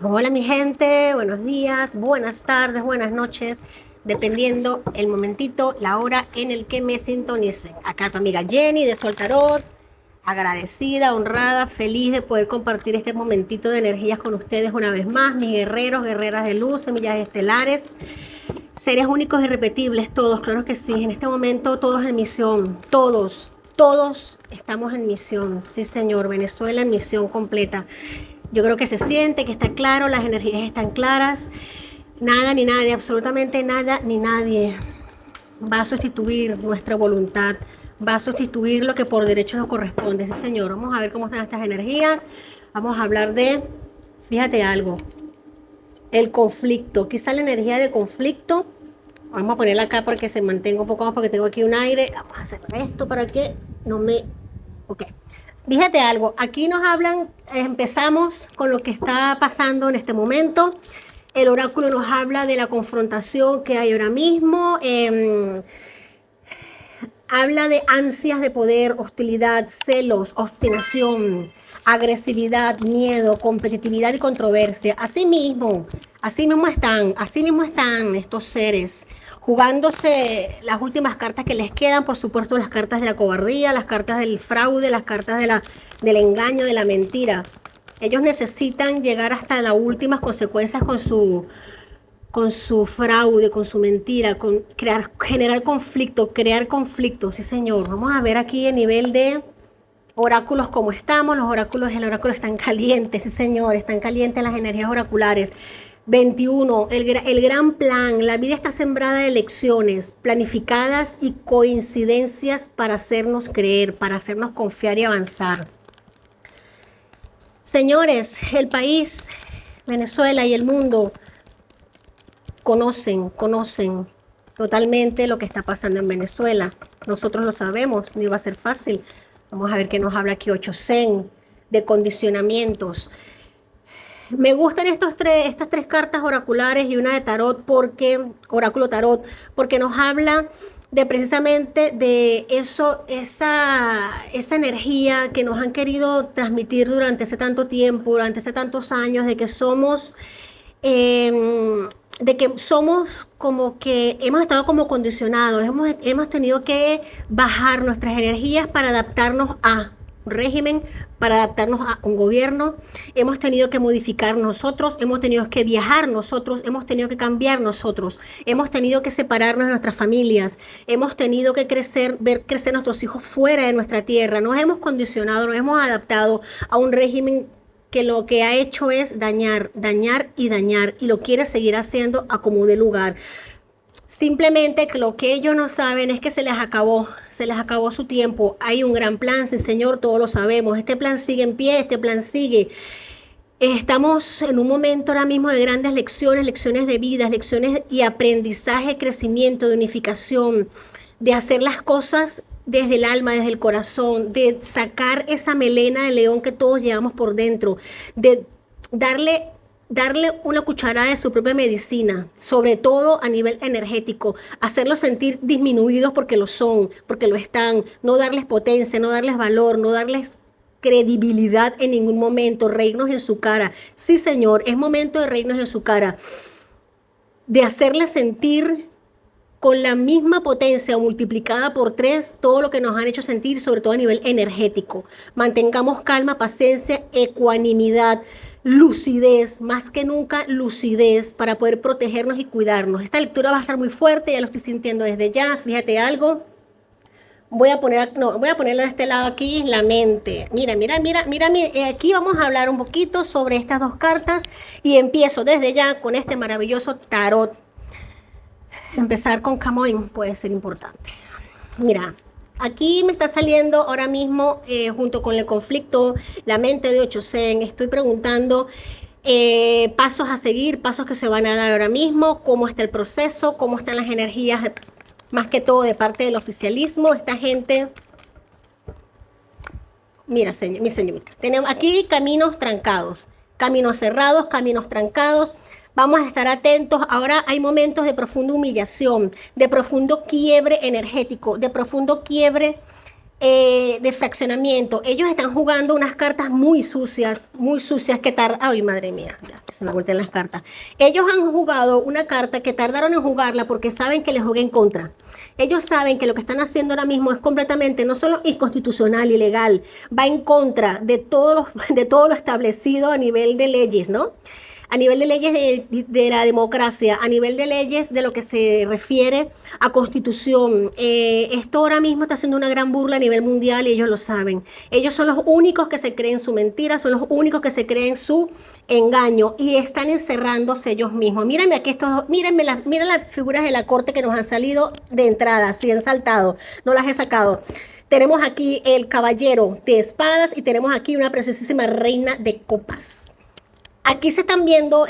Hola mi gente, buenos días, buenas tardes, buenas noches, dependiendo el momentito, la hora en el que me sintonicen. Acá tu amiga Jenny de Sol Tarot, agradecida, honrada, feliz de poder compartir este momentito de energías con ustedes una vez más, mis guerreros, guerreras de luz, semillas estelares, seres únicos y irrepetibles, todos, claro que sí, en este momento todos en misión, todos estamos en misión, sí señor, Venezuela en misión completa. Yo creo que se siente, que está claro, las energías están claras. Nada ni nadie, absolutamente nada ni nadie va a sustituir nuestra voluntad, va a sustituir lo que por derecho nos corresponde. Sí, señor. Vamos a ver cómo están estas energías. Vamos a hablar de, fíjate algo, el conflicto. Quizá la energía de conflicto. Vamos a ponerla acá para que se mantenga un poco más porque tengo aquí un aire. Vamos a hacer esto para que no me... Ok. Fíjate algo, aquí nos hablan, empezamos con lo que está pasando en este momento. El oráculo nos habla de la confrontación que hay ahora mismo. Habla de ansias de poder, hostilidad, celos, obstinación, agresividad, miedo, competitividad y controversia. Así mismo están estos seres jugándose las últimas cartas que les quedan, por supuesto las cartas de la cobardía, las cartas del fraude, las cartas del engaño, de la mentira. Ellos necesitan llegar hasta las últimas consecuencias con su fraude, con su mentira, con generar conflicto, crear conflicto, sí señor. Vamos a ver aquí a nivel de oráculos cómo estamos. El oráculo están calientes, sí señor, están calientes las energías oraculares. 21, el gran plan. La vida está sembrada de lecciones planificadas y coincidencias para hacernos creer, para hacernos confiar y avanzar. Señores, el país, Venezuela y el mundo conocen totalmente lo que está pasando en Venezuela. Nosotros lo sabemos, no iba a ser fácil. Vamos a ver qué nos habla aquí 8 Zen de condicionamientos. Me gustan estas tres cartas oraculares y una de tarot oráculo tarot, porque nos habla de precisamente de esa energía que nos han querido transmitir durante ese tanto tiempo, durante ese tantos años, de que somos como que hemos estado como condicionados, hemos tenido que bajar nuestras energías para adaptarnos a un régimen, para adaptarnos a un gobierno. Hemos tenido que modificar nosotros, hemos tenido que viajar nosotros, hemos tenido que cambiar nosotros, hemos tenido que separarnos de nuestras familias, hemos tenido que ver crecer nuestros hijos fuera de nuestra tierra. Nos hemos condicionado, nos hemos adaptado a un régimen que lo que ha hecho es dañar y lo quiere seguir haciendo a como dé lugar. Simplemente que lo que ellos no saben es que se les acabó su tiempo. Hay un gran plan, sí señor, todos lo sabemos. Este plan sigue en pie, este plan sigue. Estamos en un momento ahora mismo de grandes lecciones de vida, lecciones y aprendizaje, crecimiento, de unificación, de hacer las cosas desde el alma, desde el corazón, de sacar esa melena de león que todos llevamos por dentro, de darle una cucharada de su propia medicina, sobre todo a nivel energético, hacerlos sentir disminuidos porque lo son, porque lo están, no darles potencia, no darles valor, no darles credibilidad en ningún momento, reírnos en su cara. Sí, señor, es momento de reírnos en su cara, de hacerles sentir con la misma potencia multiplicada por 3 todo lo que nos han hecho sentir, sobre todo a nivel energético. Mantengamos calma, paciencia, ecuanimidad, lucidez, más que nunca lucidez para poder protegernos y cuidarnos. Esta lectura va a estar muy fuerte, ya lo estoy sintiendo desde ya. Fíjate algo. Voy a ponerla de este lado aquí, la mente. Mira, aquí vamos a hablar un poquito sobre estas dos cartas y empiezo desde ya con este maravilloso tarot. Empezar con Camoin puede ser importante. Mira, aquí me está saliendo ahora mismo, junto con el conflicto, la mente de 8 Zen. Estoy preguntando pasos a seguir, pasos que se van a dar ahora mismo, cómo está el proceso, cómo están las energías, más que todo de parte del oficialismo. Esta gente, mira, mi señorita, tenemos aquí caminos trancados, caminos cerrados, caminos trancados. Vamos a estar atentos. Ahora hay momentos de profunda humillación, de profundo quiebre energético, de profundo quiebre de fraccionamiento. Ellos están jugando unas cartas muy sucias que tardan. Ay, madre mía, ya se me voltean las cartas. Ellos han jugado una carta que tardaron en jugarla porque saben que les jugué en contra. Ellos saben que lo que están haciendo ahora mismo es completamente no solo inconstitucional, ilegal, va en contra de todo lo establecido a nivel de leyes, ¿no? A nivel de leyes de la democracia, a nivel de leyes de lo que se refiere a constitución. Esto ahora mismo está haciendo una gran burla a nivel mundial y ellos lo saben. Ellos son los únicos que se creen su mentira, son los únicos que se creen su engaño y están encerrándose ellos mismos. Mírenme aquí miren las figuras de la corte que nos han salido de entrada, si han saltado, no las he sacado. Tenemos aquí el caballero de espadas y tenemos aquí una preciosísima reina de copas. Aquí se están viendo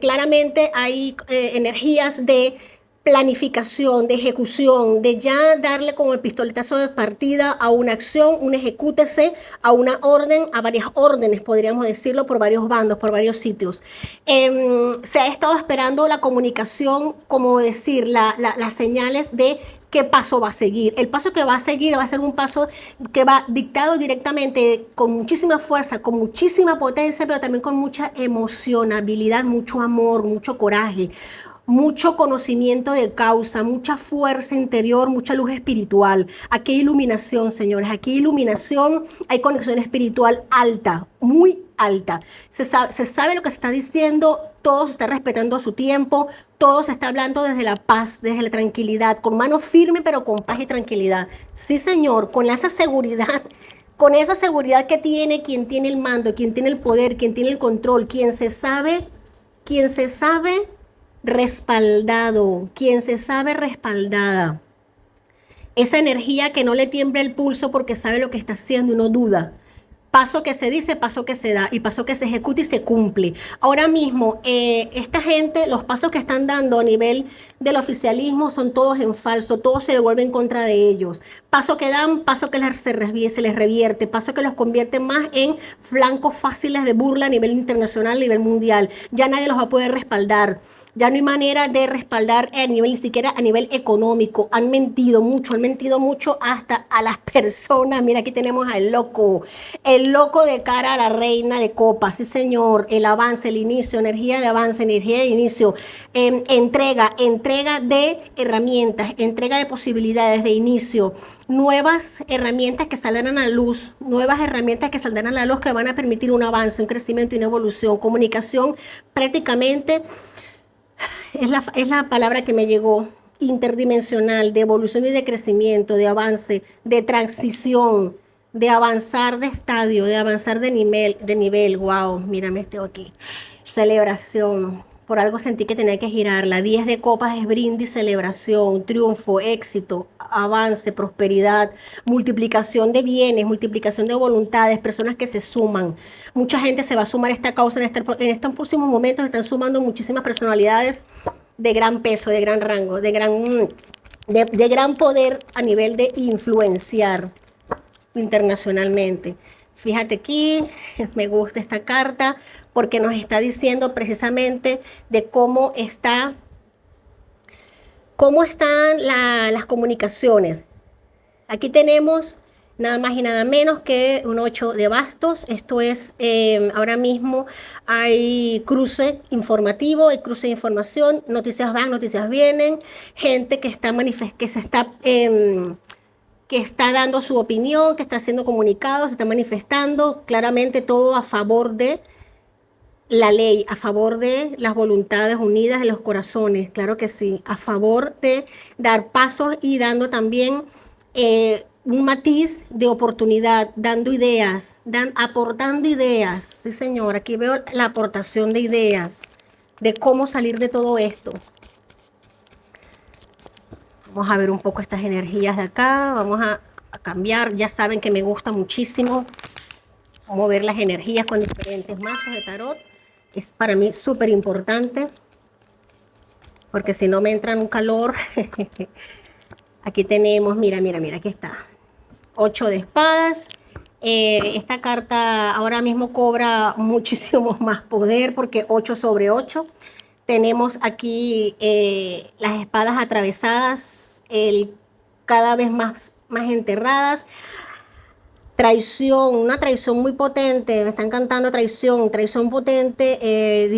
claramente hay energías de planificación, de ejecución, de ya darle como el pistoletazo de partida a una acción, un ejecútese, a una orden, a varias órdenes, podríamos decirlo, por varios bandos, por varios sitios. Se ha estado esperando la comunicación, como decir, las señales de qué paso va a seguir. El paso que va a seguir va a ser un paso que va dictado directamente con muchísima fuerza, con muchísima potencia, pero también con mucha emocionabilidad, mucho amor, mucho coraje, mucho conocimiento de causa, mucha fuerza interior, mucha luz espiritual. Aquí hay iluminación, señores, aquí hay iluminación, hay conexión espiritual alta, muy alta. Se sabe lo que se está diciendo, todo se está respetando a su tiempo, todo se está hablando desde la paz, desde la tranquilidad, con mano firme, pero con paz y tranquilidad. Sí, señor, con esa seguridad que tiene quien tiene el mando, quien tiene el poder, quien tiene el control, quien se sabe respaldado, quien se sabe respaldada. Esa energía que no le tiembla el pulso porque sabe lo que está haciendo y no duda. Paso que se dice, paso que se da y paso que se ejecuta y se cumple. Ahora mismo, esta gente, los pasos que están dando a nivel del oficialismo son todos en falso, todo se devuelve en contra de ellos. Paso que dan, paso que se les revierte, paso que los convierte más en flancos fáciles de burla a nivel internacional, a nivel mundial. Ya nadie los va a poder respaldar. Ya no hay manera de respaldar a nivel, ni siquiera a nivel económico. Han mentido mucho hasta a las personas. Mira, aquí tenemos al loco de cara a la reina de copas. Sí, señor, el avance, el inicio, energía de avance, energía de inicio, entrega de herramientas, entrega de posibilidades de inicio, nuevas herramientas que saldrán a la luz, que van a permitir un avance, un crecimiento y una evolución. Comunicación prácticamente es la palabra que me llegó, interdimensional, de evolución y de crecimiento, de avance, de transición, de avanzar de estadio, de avanzar de nivel. Wow, mírame este aquí. Celebración. Por algo sentí que tenía que girar. La 10 de copas es brindis, celebración, triunfo, éxito, avance, prosperidad, multiplicación de bienes, multiplicación de voluntades, personas que se suman. Mucha gente se va a sumar a esta causa en estos próximos momentos. Están sumando muchísimas personalidades de gran peso, de gran rango, de gran poder a nivel de influenciar internacionalmente. Fíjate aquí, me gusta esta carta porque nos está diciendo precisamente de cómo están las comunicaciones. Aquí tenemos nada más y nada menos que un 8 de bastos. Esto es, ahora mismo hay cruce informativo, hay cruce de información, noticias van, noticias vienen, gente que está dando su opinión, que está haciendo comunicados, se está manifestando claramente todo a favor de la ley, a favor de las voluntades unidas de los corazones, claro que sí, a favor de dar pasos y dando también un matiz de oportunidad, dando ideas, aportando ideas. Sí, señor, aquí veo la aportación de ideas, de cómo salir de todo esto. Vamos a ver un poco estas energías de acá, vamos a cambiar. Ya saben que me gusta muchísimo mover las energías con diferentes mazos de tarot. Es para mí súper importante, porque si no me entra en un calor. Aquí tenemos, mira, aquí está. 8 de espadas. Esta carta ahora mismo cobra muchísimo más poder porque 8 sobre 8. Tenemos aquí las espadas atravesadas, cada vez más enterradas. traición, una traición muy potente, me están cantando traición, traición potente,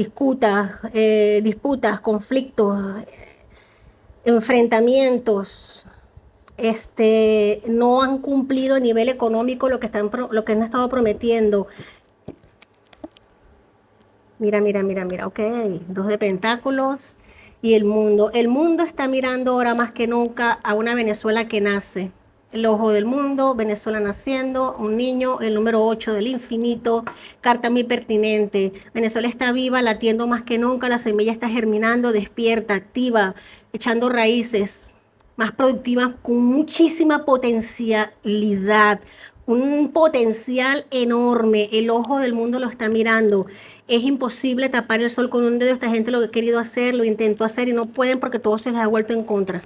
disputas, conflictos, enfrentamientos, no han cumplido a nivel económico lo que han estado prometiendo. Mira, ok, 2 de pentáculos y el mundo. El mundo está mirando ahora más que nunca a una Venezuela que nace. El ojo del mundo, Venezuela naciendo, un niño, el número 8 del infinito, carta muy pertinente. Venezuela está viva, latiendo más que nunca, la semilla está germinando, despierta, activa, echando raíces, más productivas, con muchísima potencialidad, un potencial enorme. El ojo del mundo lo está mirando. Es imposible tapar el sol con un dedo. Esta gente lo que ha querido hacer, lo intentó hacer y no pueden porque todo se les ha vuelto en contra.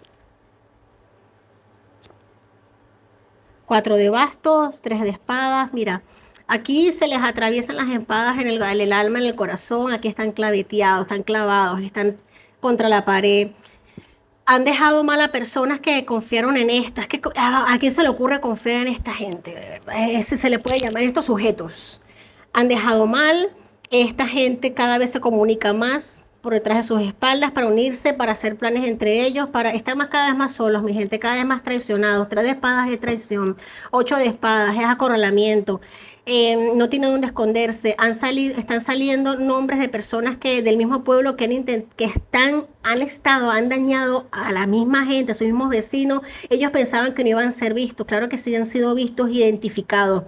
4 de bastos, 3 de espadas. Mira, aquí se les atraviesan las espadas en el alma, en el corazón. Aquí están claveteados, están clavados, están contra la pared. Han dejado mal a personas que confiaron en estas. ¿A quién se le ocurre confiar en esta gente? De verdad, ese se le puede llamar estos sujetos. Han dejado mal. Esta gente cada vez se comunica más por detrás de sus espaldas para unirse, para hacer planes entre ellos, para estar cada vez más solos, mi gente, cada vez más traicionados. 3 de espadas es traición, 8 de espadas es acorralamiento. No tienen dónde esconderse. Están saliendo nombres de personas del mismo pueblo han dañado a la misma gente, a sus mismos vecinos. Ellos pensaban que no iban a ser vistos. Claro que sí han sido vistos, identificados.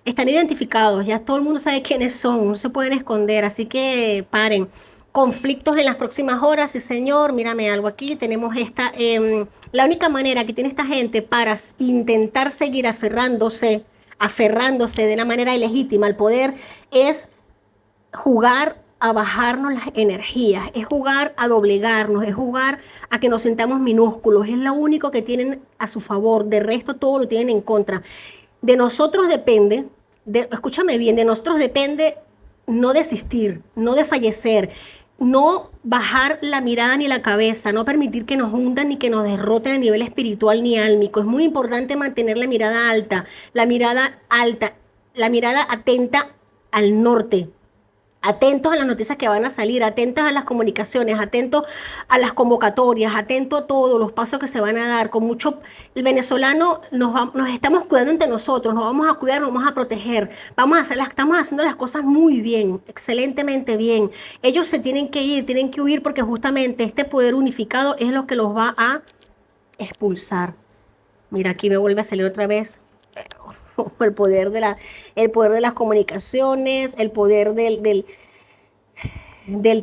Están identificados, ya todo el mundo sabe quiénes son, no se pueden esconder, así que paren. Conflictos en las próximas horas, sí señor, mírame algo aquí, tenemos la única manera que tiene esta gente para intentar seguir aferrándose de una manera ilegítima al poder es jugar a bajarnos las energías, es jugar a doblegarnos, es jugar a que nos sintamos minúsculos, es lo único que tienen a su favor, de resto todo lo tienen en contra. De nosotros depende, escúchame bien, de nosotros depende no desistir, no desfallecer, no bajar la mirada ni la cabeza, no permitir que nos hundan ni que nos derroten a nivel espiritual ni álmico. Es muy importante mantener la mirada alta, la mirada atenta al norte. Atentos a las noticias que van a salir, atentos a las comunicaciones, atentos a las convocatorias, atentos a todos los pasos que se van a dar. El venezolano nos estamos cuidando entre nosotros, nos vamos a cuidar, nos vamos a proteger, estamos haciendo las cosas muy bien, excelentemente bien. Ellos se tienen que huir porque justamente este poder unificado es lo que los va a expulsar. Mira, aquí me vuelve a salir otra vez. El poder de las comunicaciones, el poder del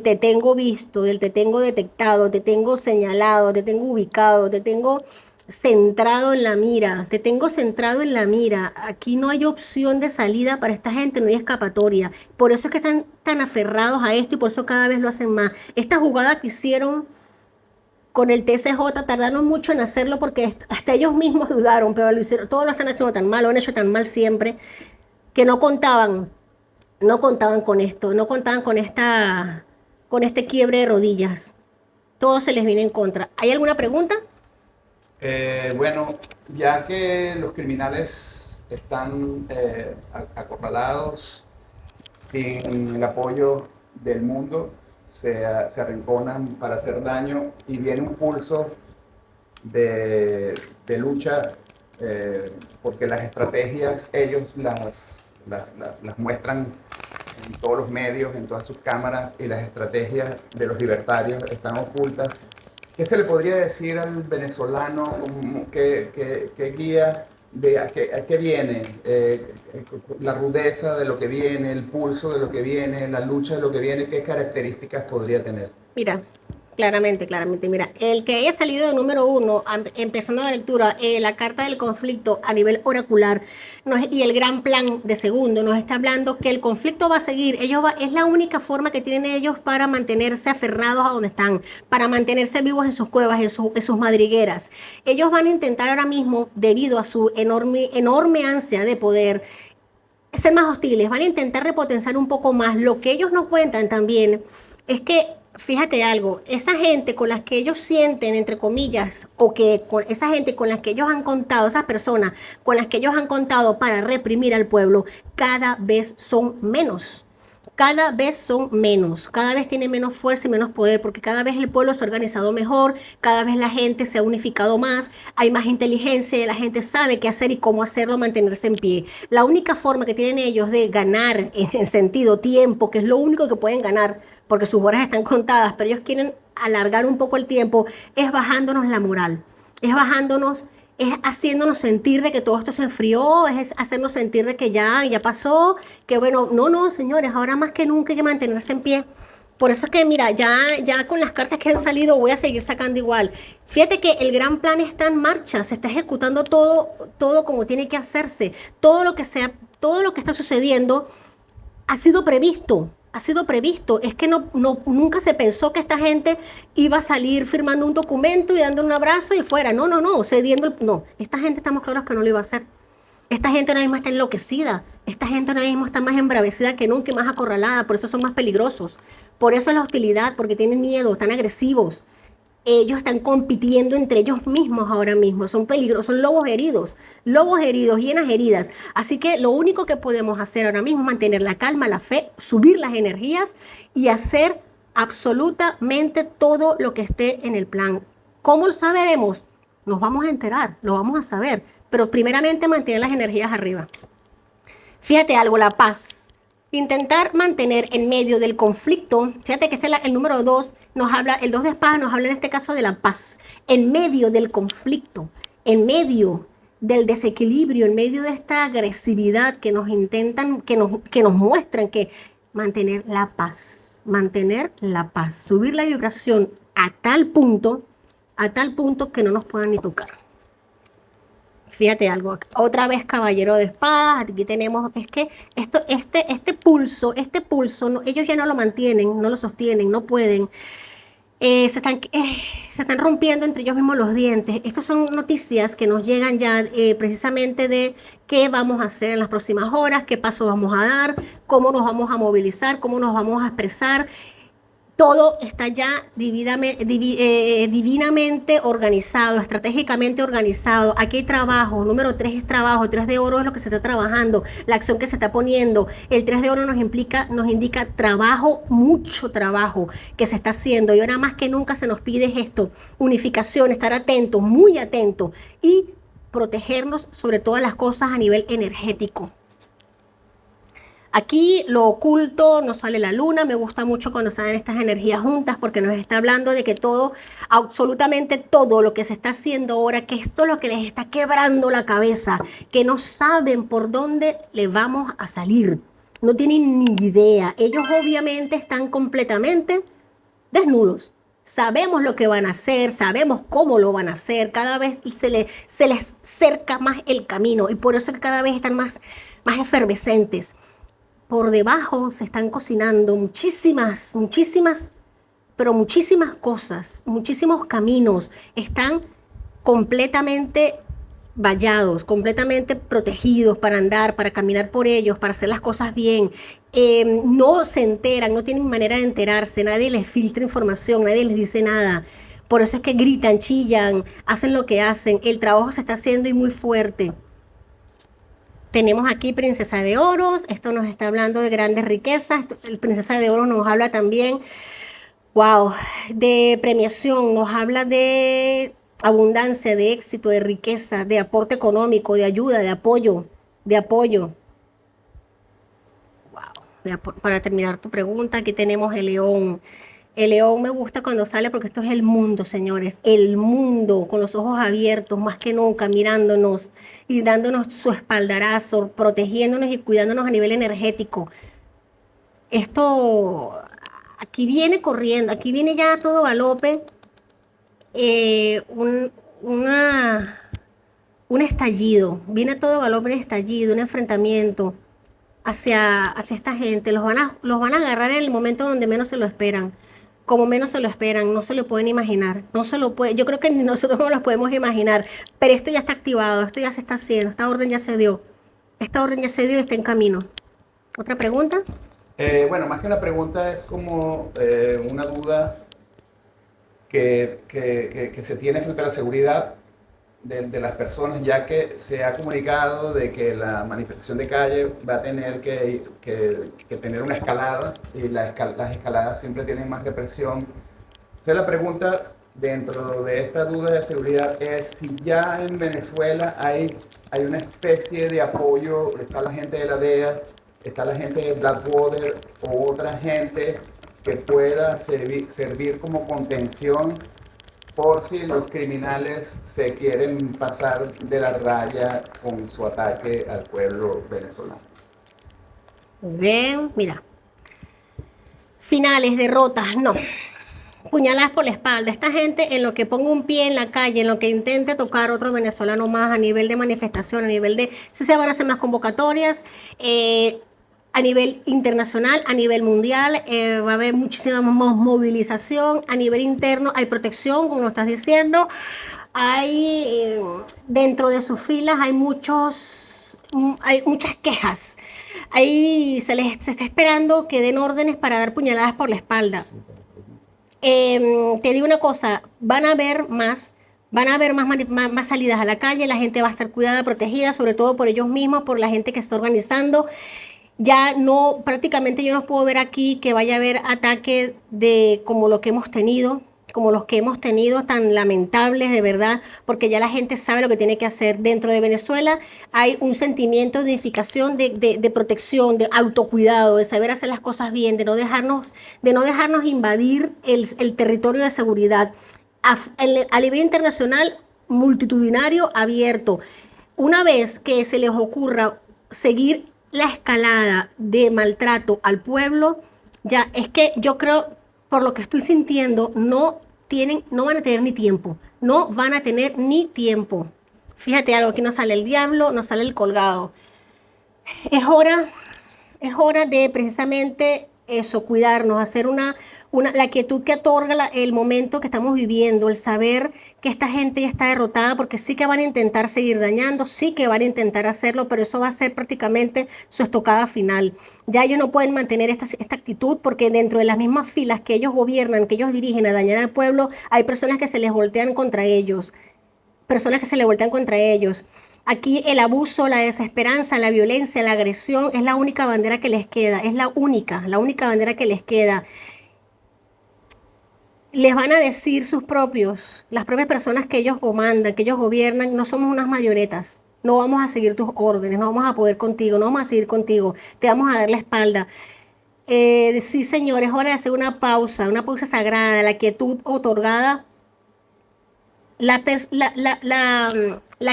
te tengo visto, del te tengo detectado, te tengo señalado, te tengo ubicado, te tengo centrado en la mira, te tengo centrado en la mira. Aquí no hay opción de salida para esta gente, no hay escapatoria. Por eso es que están tan aferrados a esto y por eso cada vez lo hacen más. Esta jugada que hicieron con el TCJ tardaron mucho en hacerlo porque hasta ellos mismos dudaron, pero lo hicieron, todos lo están haciendo tan mal, lo han hecho tan mal siempre, que no contaban con esto, no contaban con este quiebre de rodillas. Todo se les viene en contra. ¿Hay alguna pregunta? Bueno, ya que los criminales están acorralados, sin el apoyo del mundo, se arrinconan para hacer daño y viene un pulso de lucha, porque las estrategias ellos las muestran en todos los medios, en todas sus cámaras, y las estrategias de los libertarios están ocultas. ¿Qué se le podría decir al venezolano? ¿Qué guía a qué viene? La rudeza de lo que viene, el pulso de lo que viene, la lucha de lo que viene, ¿qué características podría tener? Mira, claramente. Mira, el que haya salido de número 1, empezando la lectura, la carta del conflicto a nivel oracular y el gran plan de segundo, nos está hablando que el conflicto va a seguir. Es la única forma que tienen ellos para mantenerse aferrados a donde están, para mantenerse vivos en sus cuevas, en sus madrigueras. Ellos van a intentar ahora mismo, debido a su enorme ansia de poder, ser más hostiles, van a intentar repotenciar un poco más. Lo que ellos no cuentan también es que fíjate algo, esa gente con las que ellos sienten, entre comillas, esa gente con las que ellos han contado, esas personas con las que ellos han contado para reprimir al pueblo, cada vez son menos. Cada vez son menos, cada vez tienen menos fuerza y menos poder, porque cada vez el pueblo se ha organizado mejor, cada vez la gente se ha unificado más, hay más inteligencia, la gente sabe qué hacer y cómo hacerlo, mantenerse en pie. La única forma que tienen ellos de ganar en el sentido tiempo, que es lo único que pueden ganar, porque sus horas están contadas, pero ellos quieren alargar un poco el tiempo, es bajándonos la moral, es bajándonos, es haciéndonos sentir de que todo esto se enfrió, es hacernos sentir de que ya pasó, que bueno, no, señores, ahora más que nunca hay que mantenerse en pie. Por eso es que, mira, ya con las cartas que han salido voy a seguir sacando igual. Fíjate que el gran plan está en marcha, se está ejecutando todo como tiene que hacerse. Todo lo que está sucediendo ha sido previsto. Ha sido previsto. Es que nunca se pensó que esta gente iba a salir firmando un documento y dando un abrazo y fuera. No, cediendo. No, esta gente estamos claros que no lo iba a hacer. Esta gente ahora mismo está enloquecida. Esta gente ahora mismo está más embravecida que nunca y más acorralada. Por eso son más peligrosos. Por eso es la hostilidad, porque tienen miedo, están agresivos. Ellos están compitiendo entre ellos mismos ahora mismo. Son peligrosos, son lobos heridos, llenas heridas. Así que lo único que podemos hacer ahora mismo es mantener la calma, la fe, subir las energías y hacer absolutamente todo lo que esté en el plan. ¿Cómo lo sabremos? Nos vamos a enterar, lo vamos a saber. Pero primeramente mantener las energías arriba. Fíjate algo, la paz. Intentar mantener en medio del conflicto, fíjate que este es el número 2, el 2 de espadas nos habla en este caso de la paz, en medio del conflicto, en medio del desequilibrio, en medio de esta agresividad que nos intentan, que nos muestran que mantener la paz, subir la vibración a tal punto que no nos puedan ni tocar. Fíjate algo, otra vez caballero de espadas, aquí tenemos, es que este pulso, ellos ya no lo mantienen, no lo sostienen, no pueden, se están rompiendo entre ellos mismos los dientes. Estas son noticias que nos llegan ya precisamente de qué vamos a hacer en las próximas horas, qué paso vamos a dar, cómo nos vamos a movilizar, cómo nos vamos a expresar. Todo está ya divinamente organizado, estratégicamente organizado. Aquí hay trabajo, número 3 es trabajo, 3 de oro es lo que se está trabajando, la acción que se está poniendo. El 3 de oro nos indica trabajo, mucho trabajo que se está haciendo. Y ahora más que nunca se nos pide esto, unificación, estar atentos, muy atentos y protegernos sobre todas las cosas a nivel energético. Aquí lo oculto, nos sale la luna, me gusta mucho cuando salen estas energías juntas porque nos está hablando de que todo, absolutamente todo lo que se está haciendo ahora, que esto es lo que les está quebrando la cabeza, que no saben por dónde le vamos a salir, no tienen ni idea. Ellos obviamente están completamente desnudos. Sabemos lo que van a hacer, sabemos cómo lo van a hacer, cada vez se les cerca más el camino y por eso que cada vez están más efervescentes. Por debajo se están cocinando muchísimas cosas, muchísimos caminos. Están completamente vallados, completamente protegidos para andar, para caminar por ellos, para hacer las cosas bien. No se enteran, no tienen manera de enterarse, nadie les filtra información, nadie les dice nada. Por eso es que gritan, chillan, hacen lo que hacen. El trabajo se está haciendo y muy fuerte. Tenemos aquí Princesa de Oros, esto nos está hablando de grandes riquezas, el Princesa de Oros nos habla también, de premiación, nos habla de abundancia, de éxito, de riqueza, de aporte económico, de ayuda, de apoyo. Para terminar tu pregunta, aquí tenemos el león. El león me gusta cuando sale porque esto es el mundo, señores. El mundo, con los ojos abiertos, más que nunca, mirándonos y dándonos su espaldarazo, protegiéndonos y cuidándonos a nivel energético. Esto, aquí viene corriendo, aquí viene ya a todo galope un estallido. Viene a todo galope un estallido, un enfrentamiento hacia esta gente. Los van a agarrar en el momento donde menos se lo esperan. Como menos se lo esperan, no se lo pueden imaginar, yo creo que ni nosotros no lo podemos imaginar, pero esto ya está activado, esto ya se está haciendo, esta orden ya se dio y está en camino. ¿Otra pregunta? Bueno, más que una pregunta es como una duda que se tiene frente a la seguridad de las personas, ya que se ha comunicado de que la manifestación de calle va a tener que tener una escalada y las escaladas siempre tienen más represión. Entonces la pregunta dentro de esta duda de seguridad es si ya en Venezuela hay una especie de apoyo, está la gente de la DEA, está la gente de Blackwater o otra gente que pueda servir como contención por si los criminales se quieren pasar de la raya con su ataque al pueblo venezolano. Ven, mira, finales, derrotas, no. Puñaladas por la espalda. Esta gente, en lo que ponga un pie en la calle, en lo que intente tocar otro venezolano más a nivel de manifestación, a nivel de, si se van a hacer más convocatorias, a nivel internacional, a nivel mundial, va a haber muchísima más movilización, a nivel interno hay protección, como estás diciendo, hay, dentro de sus filas hay muchas quejas. Ahí se está esperando que den órdenes para dar puñaladas por la espalda. Te digo una cosa, van a haber más salidas a la calle, la gente va a estar cuidada, protegida, sobre todo por ellos mismos, por la gente que está organizando. Ya no, prácticamente yo no puedo ver aquí que vaya a haber ataques como los que hemos tenido tan lamentables de verdad, porque ya la gente sabe lo que tiene que hacer. Dentro de Venezuela hay un sentimiento de unificación, de protección, de autocuidado, de saber hacer las cosas bien, de no dejarnos invadir el territorio de seguridad. A nivel internacional, multitudinario, abierto. Una vez que se les ocurra seguir la escalada de maltrato al pueblo, ya es que yo creo, por lo que estoy sintiendo, no van a tener ni tiempo. No van a tener ni tiempo. Fíjate algo, aquí no sale el diablo, no sale el colgado. Es hora de precisamente eso, cuidarnos, hacer la quietud que otorga el momento que estamos viviendo, el saber que esta gente ya está derrotada, porque sí que van a intentar seguir dañando, sí que van a intentar hacerlo, pero eso va a ser prácticamente su estocada final. Ya ellos no pueden mantener esta actitud, porque dentro de las mismas filas que ellos gobiernan, que ellos dirigen a dañar al pueblo, hay personas que se les voltean contra ellos. Aquí el abuso, la desesperanza, la violencia, la agresión es la única bandera que les queda, es la única bandera que les queda. Les van a decir las propias personas que ellos comandan, que ellos gobiernan, no somos unas marionetas, no vamos a seguir tus órdenes, no vamos a poder contigo, no vamos a seguir contigo, te vamos a dar la espalda. Sí, señor, es hora de hacer una pausa sagrada, la quietud otorgada, la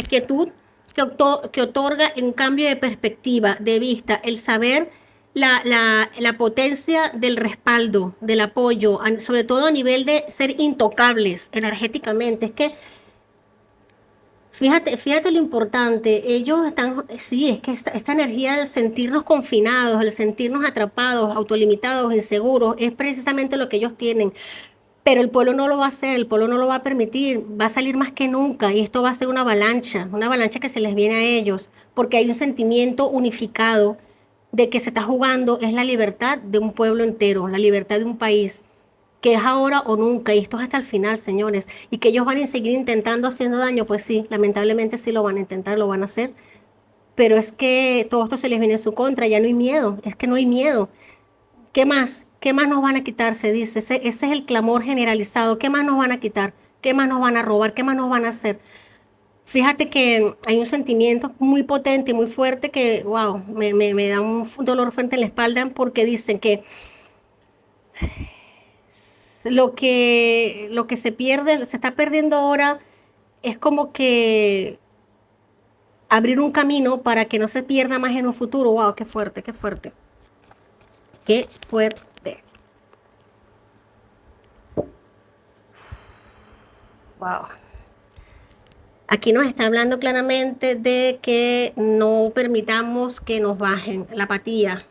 quietud que otorga un cambio de perspectiva, de vista, el saber la potencia del respaldo, del apoyo, sobre todo a nivel de ser intocables energéticamente. Es que, fíjate lo importante, ellos están, sí, es que esta energía del sentirnos confinados, el sentirnos atrapados, autolimitados, inseguros, es precisamente lo que ellos tienen. Pero el pueblo no lo va a hacer, el pueblo no lo va a permitir, va a salir más que nunca y esto va a ser una avalancha que se les viene a ellos, porque hay un sentimiento unificado de que se está jugando, es la libertad de un pueblo entero, la libertad de un país, que es ahora o nunca, y esto es hasta el final, señores, y que ellos van a seguir intentando haciendo daño, pues sí, lamentablemente sí lo van a intentar, lo van a hacer, pero es que todo esto se les viene en su contra, ya no hay miedo, es que no hay miedo. ¿Qué más? ¿Qué más nos van a quitar? Se dice, ese es el clamor generalizado. ¿Qué más nos van a quitar? ¿Qué más nos van a robar? ¿Qué más nos van a hacer? Fíjate que hay un sentimiento muy potente y muy fuerte que, wow, me da un dolor frente en la espalda porque dicen que lo que se pierde, se está perdiendo ahora, es como que abrir un camino para que no se pierda más en un futuro. Wow, qué fuerte, qué fuerte. Qué fuerte. Wow. Aquí nos está hablando claramente de que no permitamos que nos bajen la apatía.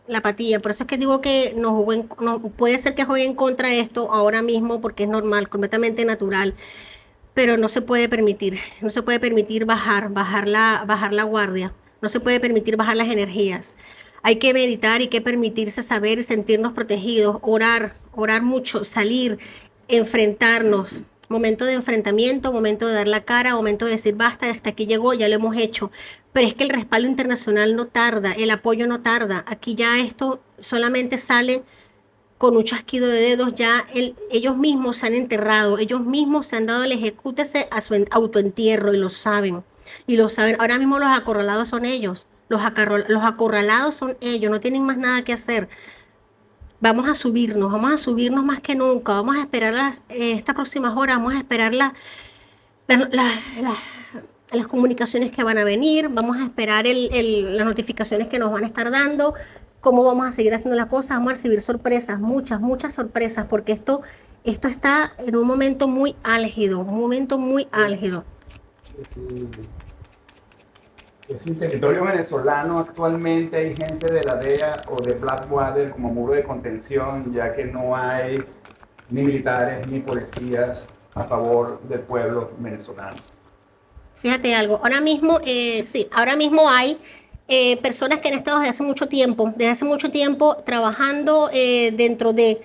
La apatía. Por eso es que digo que puede ser que juegue en contra de esto ahora mismo porque es normal, completamente natural. Pero no se puede permitir. No se puede permitir bajar la guardia. No se puede permitir bajar las energías. Hay que meditar y que permitirse saber y sentirnos protegidos, orar mucho, salir, enfrentarnos. Momento de enfrentamiento, momento de dar la cara, momento de decir basta, hasta aquí llegó, ya lo hemos hecho. Pero es que el respaldo internacional no tarda, el apoyo no tarda. Aquí ya esto solamente sale con un chasquido de dedos, ya ellos mismos se han enterrado, ellos mismos se han dado el ejecútese a su autoentierro y lo saben. Y lo saben. Ahora mismo los acorralados son ellos. Los acorralados son ellos, no tienen más nada que hacer. Vamos a subirnos más que nunca. Vamos a esperar estas próximas horas, vamos a esperar la- la- la- las comunicaciones que van a venir, vamos a esperar las notificaciones que nos van a estar dando, cómo vamos a seguir haciendo las cosas, vamos a recibir sorpresas, muchas, muchas sorpresas, porque esto está en un momento muy álgido, un momento muy álgido. Sí. Es en territorio venezolano actualmente hay gente de la DEA o de Blackwater como muro de contención, ya que no hay ni militares ni policías a favor del pueblo venezolano. Fíjate algo, ahora mismo, sí, ahora mismo hay personas que han estado desde hace mucho tiempo trabajando dentro de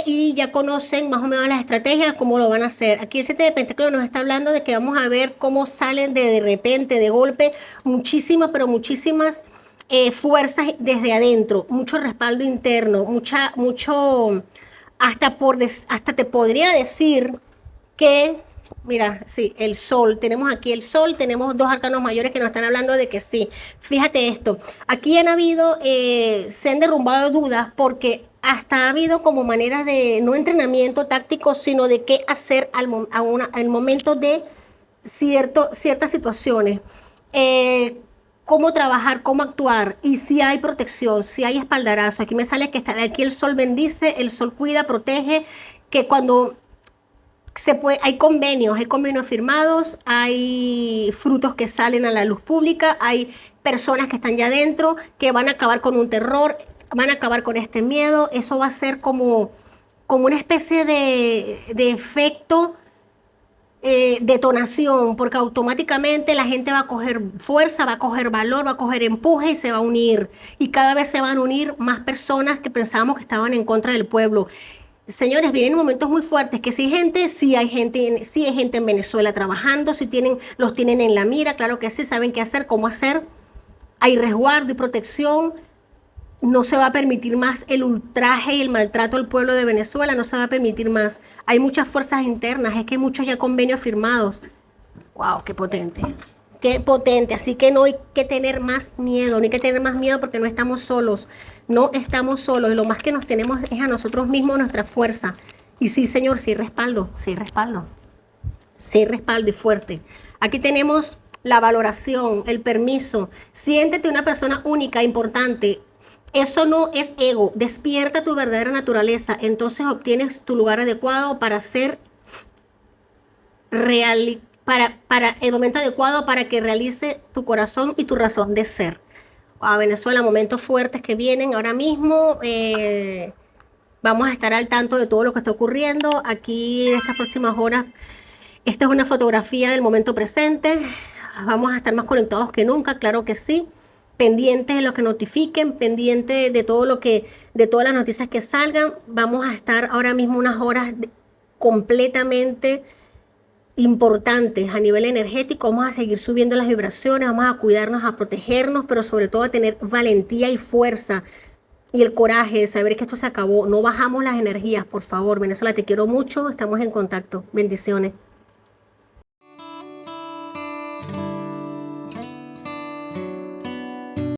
y ya conocen más o menos las estrategias, cómo lo van a hacer. Aquí el 7 de Pentáculo nos está hablando de que vamos a ver cómo salen de repente, de golpe, muchísimas, pero muchísimas fuerzas desde adentro, mucho respaldo interno, mucho, hasta te podría decir que, mira, sí, el sol, tenemos aquí el sol, tenemos dos arcanos mayores que nos están hablando de que sí. Fíjate esto, aquí se han derrumbado dudas porque hasta ha habido como maneras de, no entrenamiento táctico, sino de qué hacer al momento de ciertas situaciones. Cómo trabajar, cómo actuar, y si hay protección, si hay espaldarazo. Aquí me sale que aquí el sol bendice, el sol cuida, protege, que cuando hay convenios firmados, hay frutos que salen a la luz pública, hay personas que están ya adentro, que van a acabar con un terror, van a acabar con este miedo. Eso va a ser como una especie de efecto, detonación, porque automáticamente la gente va a coger fuerza, va a coger valor, va a coger empuje y se va a unir. Y cada vez se van a unir más personas que pensábamos que estaban en contra del pueblo. Señores, vienen momentos muy fuertes, que sí hay gente en Venezuela trabajando, los tienen en la mira, claro que sí, saben qué hacer, cómo hacer. Hay resguardo y protección. No se va a permitir más el ultraje y el maltrato al pueblo de Venezuela, no se va a permitir más. Hay muchas fuerzas internas, es que hay muchos ya convenios firmados. ¡Wow! ¡Qué potente! ¡Qué potente! Así que no hay que tener más miedo, no hay que tener más miedo porque no estamos solos. No estamos solos. Lo más que nos tenemos es a nosotros mismos, nuestra fuerza. Y sí, señor, sí respaldo, sí respaldo. Sí respaldo y fuerte. Aquí tenemos la valoración, el permiso. Siéntete una persona única, importante. Eso no es ego. Despierta tu verdadera naturaleza. Entonces obtienes tu lugar adecuado para ser real, para el momento adecuado para que realice tu corazón y tu razón de ser. A Venezuela, momentos fuertes que vienen ahora mismo. Vamos a estar al tanto de todo lo que está ocurriendo aquí en estas próximas horas. Esta es una fotografía del momento presente. Vamos a estar más conectados que nunca, claro que sí. Pendientes de lo que notifiquen, pendientes de todas las noticias que salgan. Vamos a estar ahora mismo unas horas completamente importantes a nivel energético. Vamos a seguir subiendo las vibraciones, vamos a cuidarnos, a protegernos, pero sobre todo a tener valentía y fuerza y el coraje de saber que esto se acabó. No bajamos las energías, por favor. Venezuela, te quiero mucho, estamos en contacto. Bendiciones.